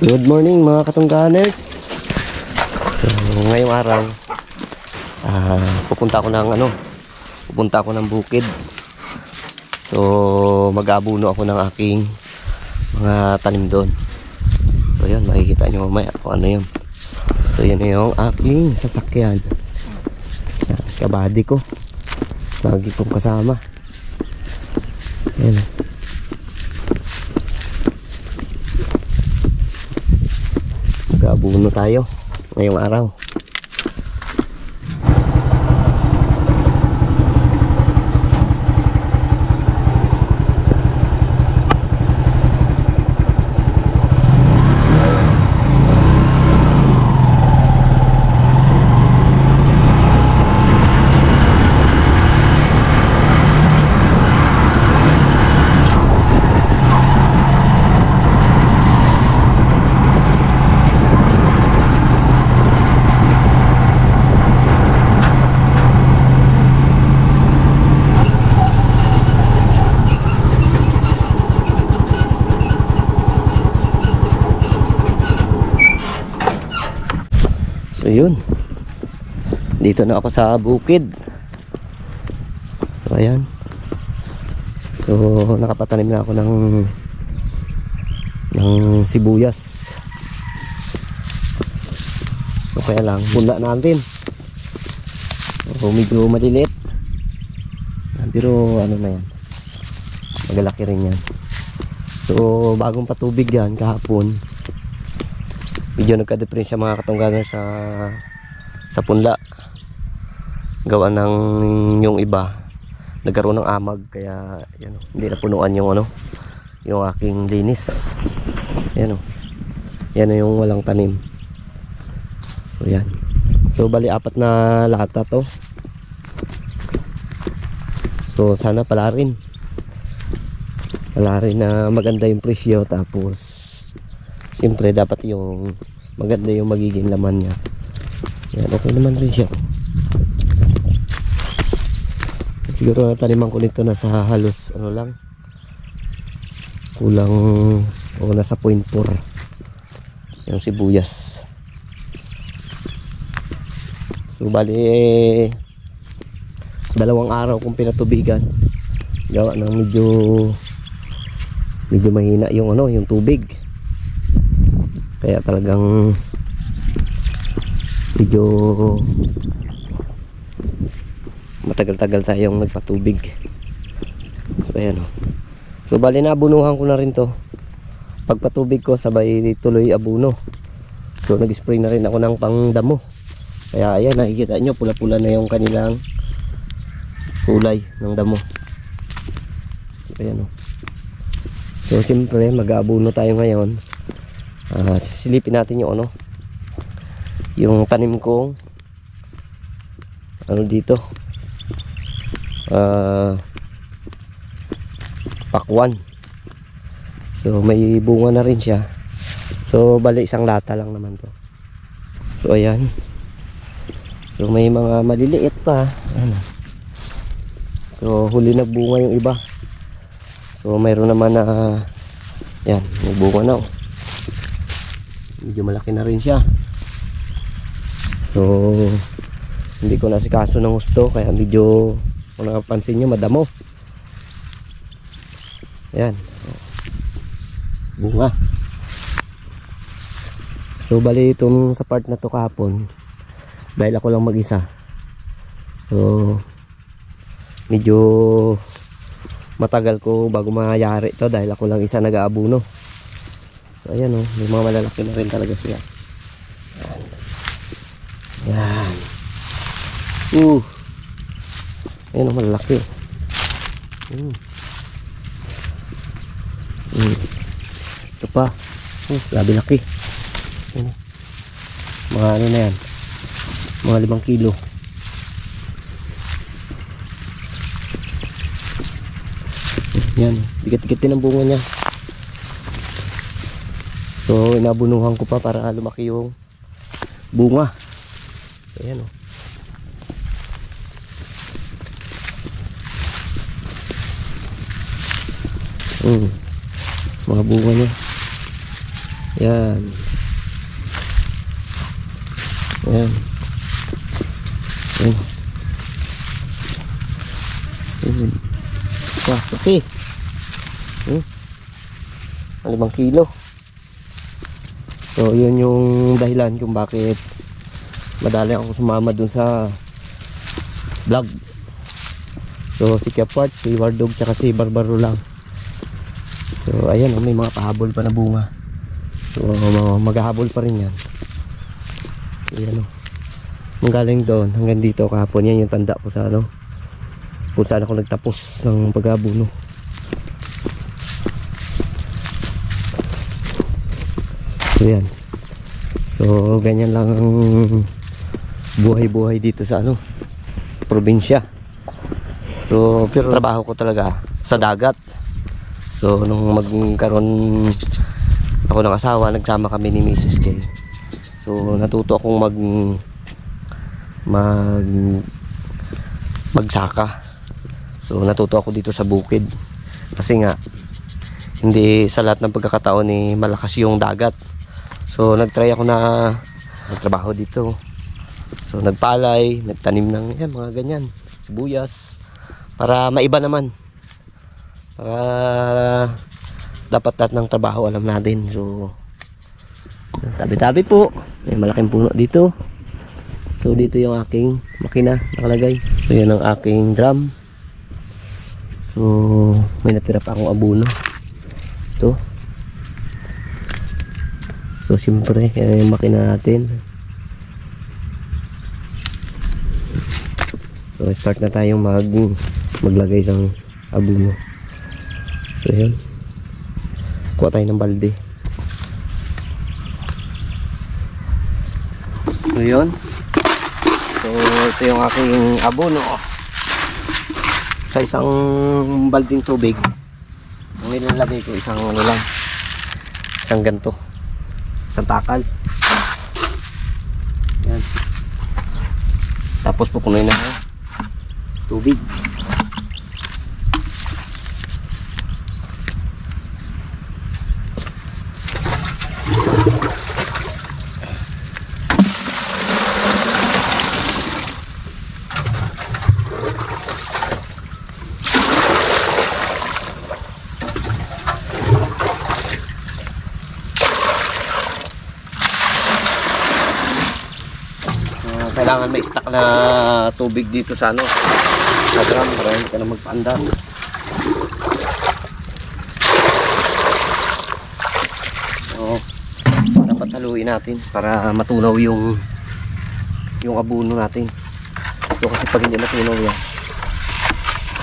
Good morning mga katungganers. So ngayong araw pupunta ako ng bukid. So mag-aabuno ako ng aking mga tanim doon. So yun, makikita nyo mamaya kung ano yun. So yun yung aking sasakyan. Yan, kabady ko, lagi kong kasama. Yan. Mag-aabuno tayo ngayong araw. So yun, dito na ako sa bukid. So ayan. So nakapatanim na ako ng sibuyas. So kaya lang bunda natin. So medyo maliliit. Pero ano na yan, magalaki rin yan. So bagong patubig yan kahapon. Medyo nagka-depresya mga katungganer sa punla. Gawa ng yung iba nagkaroon ng amag, kaya yan, hindi na punuan yung aking linis. Yan yan yung walang tanim. So yan. So bali 4 na lata to. So sana pala rin na maganda yung presyo, tapos siyempre dapat yung maganda yung magiging laman niya. Yan, okay naman rin siya. Siguro taniman ko nito nasa halos kulang nasa 0.4 yung sibuyas. So bali 2 araw kong pinatubigan, gawa ng medyo mahina yung tubig. Kaya talagang medyo matagal-tagal tayong nagpatubig. So ayan So bali nabunuhan ko na rin to. Pagpatubig ko sabay tuloy abuno. So nag-spray na rin ako ng pangdamo. Kaya ayan, nakikita nyo pula-pula na yung kanilang kulay ng damo. So ayan So siyempre mag-aabuno tayo ngayon. Sisilipin natin yung tanim kong dito pakwan. So may bunga na rin siya. So bali 1 lata lang naman to. So ayan. So may mga maliliit pa. So huli na bunga yung iba. So mayroon naman na yan, may bunga na medyo malaki na rin siya. So hindi ko nasikaso ng gusto, kaya medyo kung napansin nyo madamo. Ayan, bunga. So bali itong sa part na to kahapon, dahil ako lang mag-isa, so medyo matagal ko bago mayari to, dahil ako lang isa nag-aabuno. So ayan may mga malalaki na rin talaga siya. Yan. Ayan malalaki. Ito pa. Grabe laki. Mga ano na yan, mga 5 kilo. Yan, tigat-tigat din ang bunga niya. So inabunuhan ko pa para lumaki yung bunga. Ayan mga bunga niya. Yan. Yan. Yan. Yan. Wah, okay. 5 kilo. So, yun yung dahilan kung bakit madali ako sumama dun sa vlog. So, si Kapart, si Wardog, tsaka si Barbaro lang. So, ayan, may mga pahabol pa na bunga. So, maghahabol pa rin yan. Ayan, manggaling doon hanggang dito kahapon. Yan yung tanda ko sa kung saan ako nagtapos ng pag-abuno. So, yan. So, ganyan lang ang buhay-buhay dito sa probinsya. So, pero trabaho ko talaga sa dagat. So, nung magkaroon ako ng asawa, nagsama kami ni Mrs. K. So, natuto akong magsaka. So, natuto ako dito sa bukid. Kasi nga, hindi sa lahat ng pagkakataon malakas yung dagat. So, nagtry ako na magtrabaho dito. So, nagpalay, nagtanim ng mga ganyan, sibuyas. Para maiba naman. Para dapat lahat ng trabaho alam natin. So, tabi-tabi po. May malaking puno dito. So, dito yung aking makina nakalagay. So, yan ang aking drum. So, may natira pa akong abuno. Ito. So, siyempre, yan yung makina natin. So, start na tayong maglagay ng abuno. So, yun. Kuha tayo ng balde. So, yun. So, ito yung aking abuno. Sa isang balding tubig, ang ilalagay ko isang lang. Isang ganto. Isang takal. Yan. Tapos pupunuin na tubig. Kailangan may stock na tubig dito sa sa drum para hindi ka na magpaandar. So, dapat haluin natin para matunaw yung abuno natin. So, kasi pag hindi matunaw yan,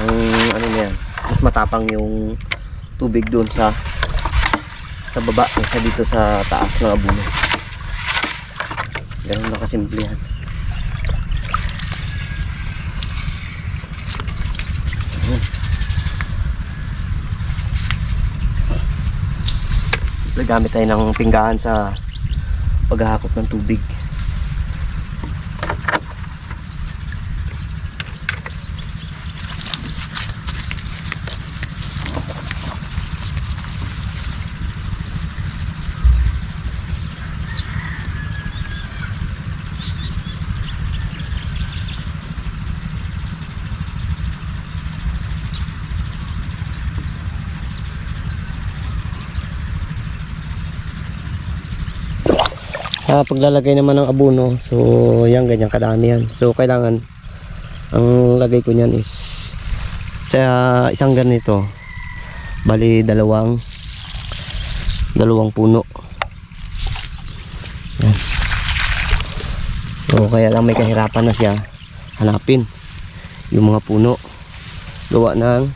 ang yan, mas matapang yung tubig doon sa baba kaysa dito sa taas ng abuno. Ganun lang kasimple yan. Gamit tayo ng pinggaan sa paghahakot ng tubig. Sa paglalagay naman ng abuno, so yan, ganyan kadami yan. So kailangan ang lagay ko niyan is sa isang ganito, bali dalawang puno. Yan. So kaya lang may kahirapan na siya hanapin yung mga puno gawa ng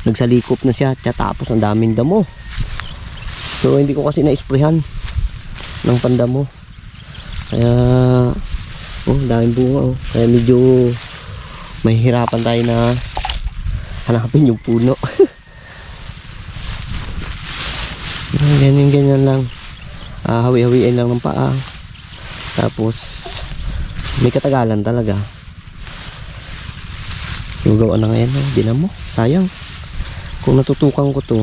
nagsalikop na siya, tapos ang daming damo. So hindi ko kasi na-sprayhan ng pandamo. Kaya daming bunga. Kaya medyo mahihirapan tayo na hanapin yung puno. Ganyan lang. Hawi-hawiin lang ng paa. Tapos may katagalan talaga. So gawa na ngayon, dinamo. Sayang. Kung natutukan ko to,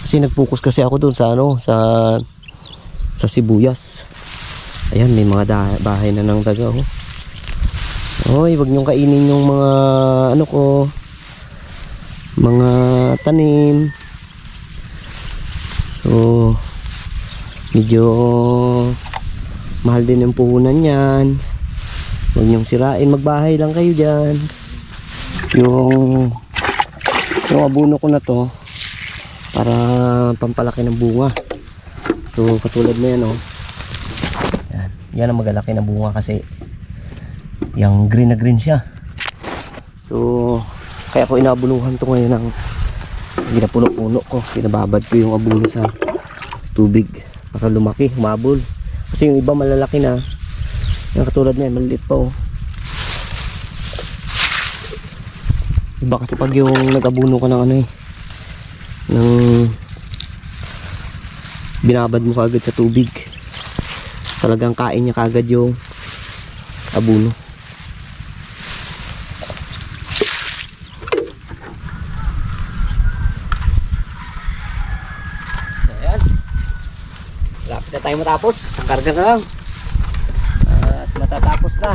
Kasi nag-focus kasi ako doon sa ano, sa sibuyas. Ayan, may mga bahay na ng daga, oh. Oy, wag niyong kainin yung mga ano ko, mga tanim. So, medyo mahal din yung puhunan yan. Huwag niyong sirain, magbahay lang kayo dyan. Yung abono ko na to para pampalaki ng bunga. So katulad na yan, oh. Yan ang magalaki na bunga kasi yung green na green siya. So kaya ko inabunuhan to ngayon ng ginapuno-puno ko, pinababad ko yung abono sa tubig para lumaki, humabol. Kasi yung iba malalaki na, yung katulad na yan, maliliit pa, oh. Iba kasi pag yung nag-abuno ka ng ano eh, ng binabad mo kaagad sa tubig, talagang kain niya kaagad yung abuno. So ayan, lapit na tayo matapos, isang karga na lang at matatapos na.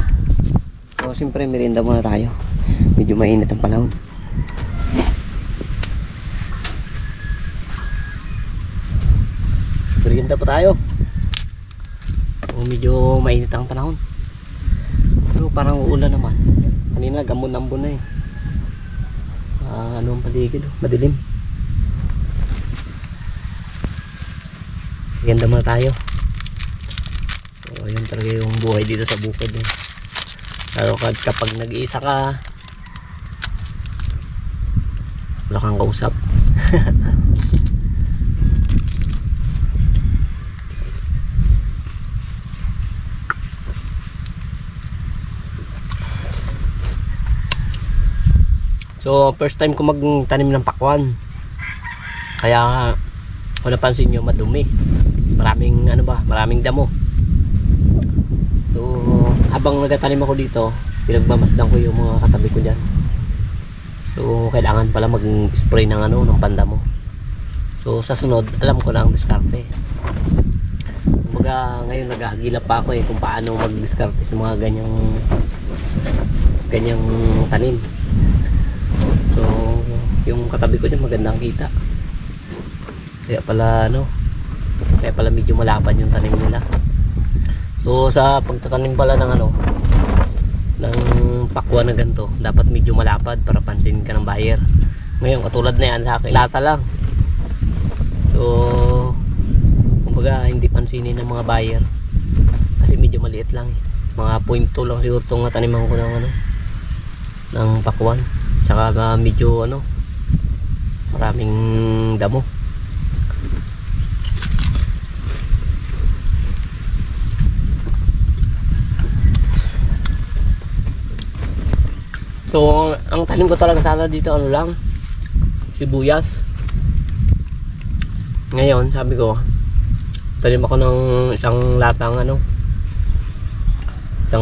So siyempre merienda muna tayo, medyo mainit ang panahon. Merienda pa tayo. O medyo mainit ang panahon, pero parang uulan naman. Kanina gamon-ambon na eh. Ano ang paligid, madilim. Merienda muna tayo. So yun talaga yung buhay dito sa bukid eh. Lalo kapag nag-iisa ka, wala kang kausap. So first time ko magtanim ng pakwan, kaya kung napansin nyo madumi, maraming ano ba, maraming damo. So habang nagtatanim ako dito, pinagmamasdan ko yung mga katabi ko dyan. So kailangan pala mag-spray ng ano, ng pandamo. So sa sunod alam ko na ang diskarte. Kumbaga ngayon naghahagilap pa ako eh kung paano mag-diskarte sa mga ganyang tanim. So yung katabi ko dyan magandang kita, kaya pala ano, kaya pala medyo malapad yung tanim nila. So sa pagtatanim pala ng ano, ng pakwan na ganito, dapat medyo malapad para pansin ka ng buyer. Ngayon katulad na yan sa akin, lata lang. So kumbaga hindi pansinin ng mga buyer kasi medyo maliit lang, mga 0.2 lang siguro itong taniman ko ng ano, ng pakwan. Tsaka medyo ano, maraming damo. So ang tanim ko talaga sana dito ano lang, sibuyas. Ngayon sabi ko, tanim ako ng isang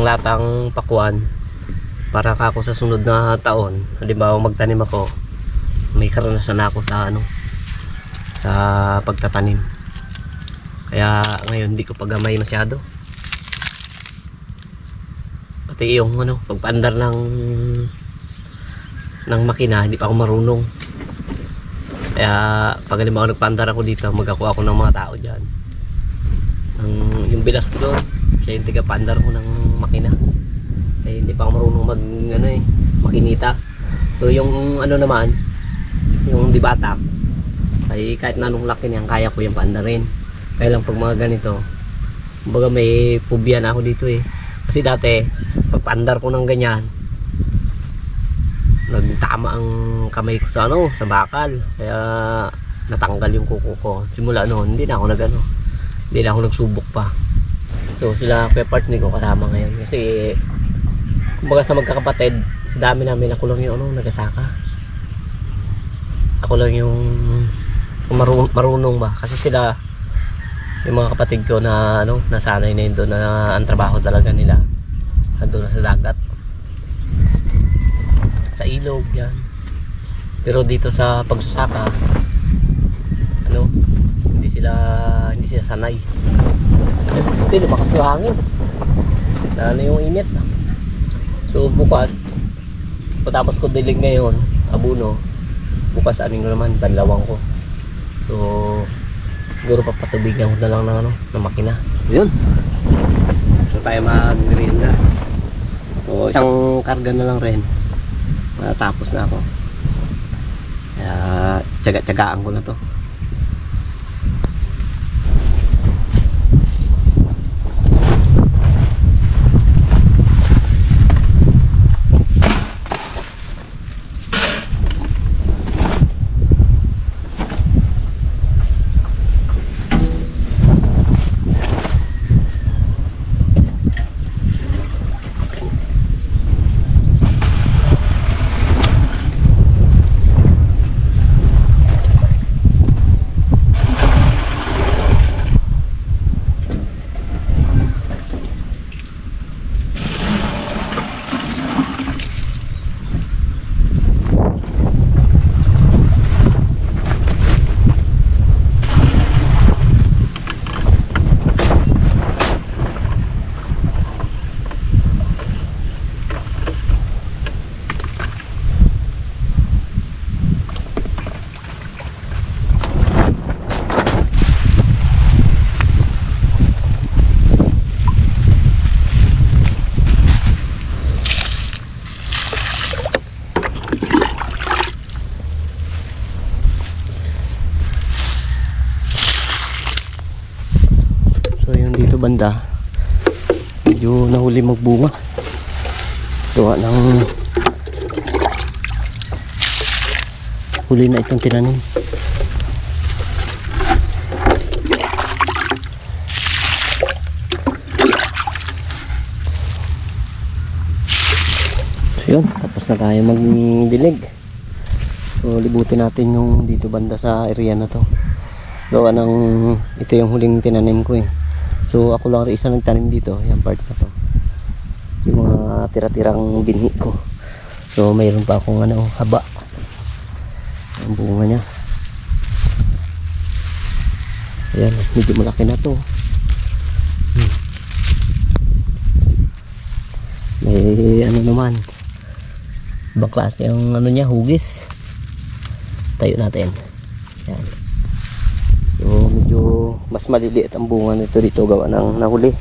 latang pakwan para ako sa sunod na taon, halimbawa magtanim ako, may karanasan na ako sa ano, sa pagtatanim. Kaya ngayon hindi ko pagamay masyado, pati yung ano, pagpaandar ng makina hindi pa ako marunong. Kaya pag halimbawa nagpaandar ako dito, magakuha ako ng mga tao dyan, yung bilas ko doon, siya yung tiga-paandar ko ng makina. Eh, hindi pa ako marunong makinita. So yung ano naman, yung di batak, ay kahit na anong laki niyan, kaya ko yung paandarin. Kaya lang pag mga ganito, kumbaga may phobia na ako dito eh. Kasi dati pag paandar ko ng ganyan, nagtama ang kamay ko sa ano, sa bakal, kaya natanggal yung kuko ko. Simula noon hindi na ako nagsubok pa. So sila kuya partner ko kasama ngayon, kasi kumbaga sa magkakapatid, sa dami namin, ako lang yung ano, nagasaka. Ako lang yung marunong ba, kasi sila yung mga kapatid ko na ano, nasanay na yun doon, na ang trabaho talaga nila andun na sa dagat, sa ilog yan. Pero dito sa pagsusaka ano, hindi sila sanay. Ito, lumakas yung hangin. Lalo yung init. So bukas, tapos ko dilig ngayon, abuno. Bukas aning naman, banlawang ko. So siguro papatubigan ko na lang ng makina. Yun. So tayo mag-merienda. So isang karga na lang rin. Matapos na ako. Kaya tsaga-tsagaan ko na to. Banda medyo nahuli magbunga gawa ng huli na itong tinanim. So yun, tapos na tayo magdilig. So libutin natin yung dito banda sa area na to gawa ng ito yung huling tinanim ko eh. So ako lang rin isa nagtanim dito, yung part na to. Yung mga tira-tirang binhi ko. So mayroon pa akong haba. Ang bunga niya. Ayan, medyo malaki na to. May naman. Ibang klase yung niya, hugis. Tayo natin. Ayan. So medyo mas maliliit ang bunga nito dito gawa ng nahuli.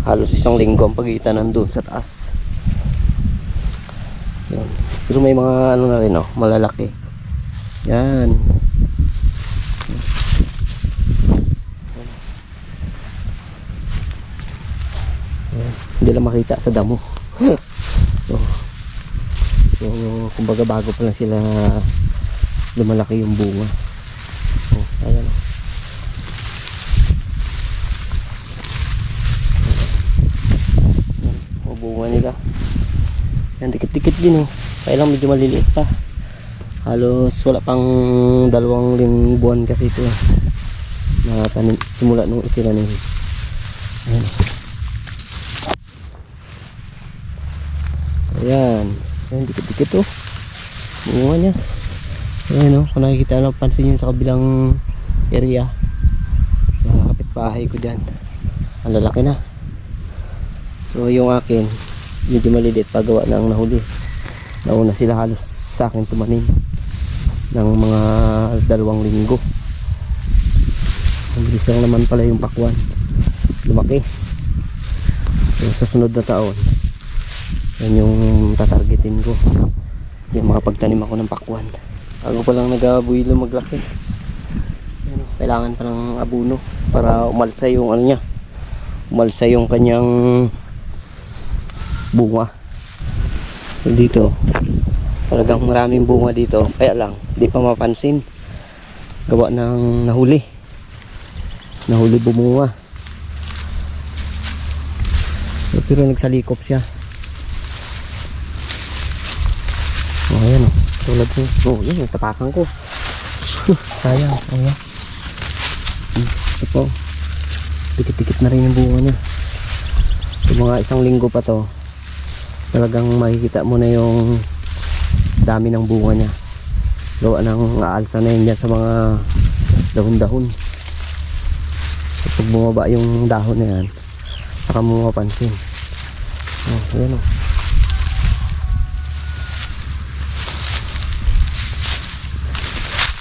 Halos isang linggo ang pagitan nandun sa taas. Yan. Pero may mga na rin malalaki. Yan. Yan. Hindi lang makita sa damo. So kumbaga bago pa lang sila lumalaki yung bunga. Ayan. Bunga nila yan, dikit-dikit din kaya lang medyo maliliit pa, halos wala pang 2 buwan kasi ito na tanim, simula nung itinanim. Ayan, dikit-dikit bunga nya. Ayan kung nakikita lang, pansin nyo sa kabilang area sa kapitbahay ko dyan, ang lalaki na. So yung akin medyo maliliit pa gawa ng nahuli. Nauna sila halos sa akin tumanim ng mga 2 linggo. Ang bilis lang naman pala yung pakwan, lumaki. So sa sunod na taon yan yung tatargetin ko, yung makapagtanim ako ng pakwan. Bago pa lang nagabuilo maglaki. Kailangan pa ng abuno para umalsa yung niya, umalsa yung kanyang bunga. So dito talagang maraming bunga dito, kaya lang di pa mapansin gawa ng nahuli bumunga. So, pero nagsalikop siya. Ayan tulad ko. Yan yung tapakan ko. Sayang. Ayan. Ito po, dikit-dikit na rin yung bunga niya. So mga 1 linggo pa to, talagang makikita mo na yung dami ng bunga niya. Gawa ng aalsa na yun dyan sa mga dahon-dahon. So, pag bumaba yung dahon na yan, saka mo mapansin. Ayan o.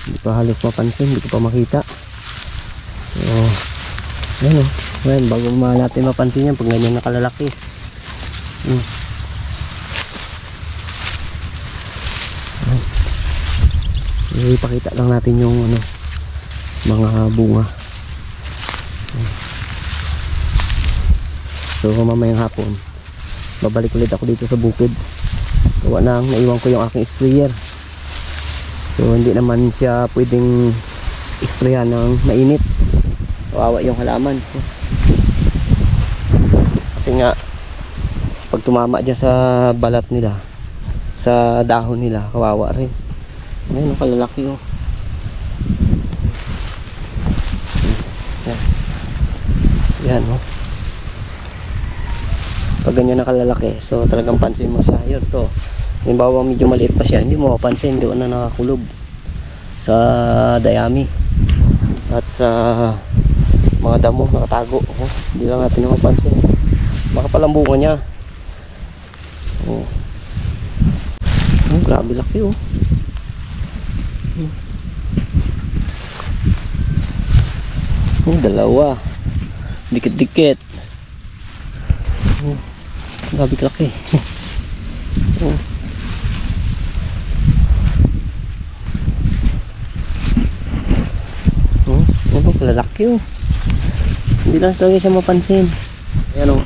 Hindi pa halos mapansin, hindi ko pa makita. So, ayan o. Ayan, bago natin mapansin yan pag ganyan nakalalaki. Ipakita lang natin yung ano, mga bunga. So mamayang hapon babalik ulit ako dito sa bukid. Gawa na naiwan ko yung aking sprayer. So hindi naman siya pwedeng sprayan ng mainit. Kawawa yung halaman. Kasi nga pag tumama dyan sa balat nila, sa dahon nila, kawawa rin. Ayun, ang kalalaki oh. Yan oh. Pag ganyan nakalalaki, so talagang pansin mo siya. Yun to. Halimbawa medyo maliit pa siya, hindi mo mapansin, doon na nakakulob sa dayami at sa mga damo nakatago. Oh, hindi lang natin mapansin. Makapalang bunga niya. Oh. Oh, grabe laki oh. Oh, dalawa. Dikit-dikit. Oh, grabe laki. Oh. Oh, ano pala laki oh. Hindi lang talaga siya mapansin. Ayan oh,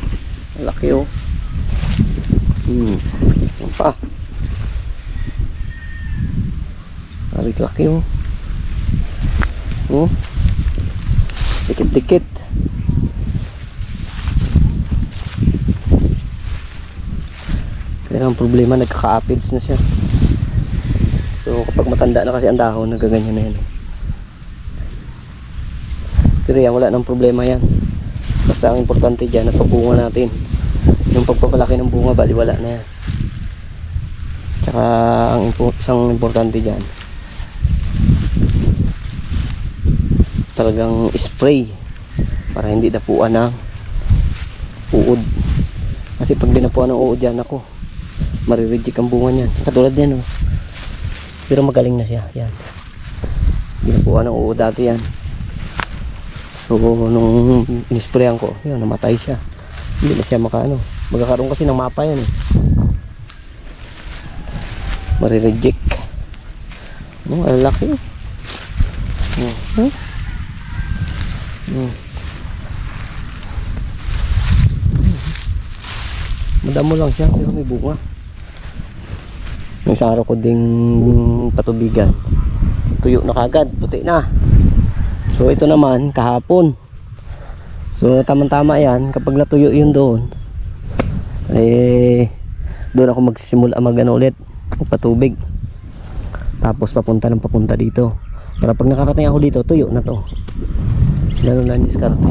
laki oh. Ano pa? Laki oh. Oh. Dikit-dikit. Kaya ang problema, nagkaka-apids na siya. So kapag matanda na kasi ang dahon, nagaganyan na yan. Pero yan, wala nang problema yan. Basta ang importante dyan, at pagbunga natin. Yung pagpapalaki ng bunga, baliwala na yan. Tsaka ang isang importante dyan, talagang spray para hindi dapuan ng uod. Kasi pag dinapuan ng uod yan, ako marireject ang bunga niyan. Katulad yan oh. Pero magaling na siya. Yan, dinapuan ng uod dati yan. So nung inisprayan ko, yun, namatay siya. Hindi na siya makaano. Magkakaroon kasi ng mapa yan eh. Marireject. Oh, lalaki oh. Madamo lang siya pero may bunga. Yung isang araw ko ding patubigan, tuyo na kagad, puti na. So ito naman kahapon. So tamang-tama yan, kapag natuyo yun doon, doon ako magsisimula magano ulit, magpatubig. Tapos papunta dito. Para pag nakarating ako dito, tuyo na to. Lalo na diskarte.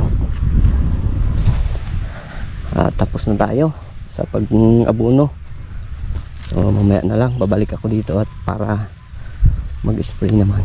Tapos na tayo sa pag-abuno. So mamaya na lang babalik ako dito at para mag-spray naman.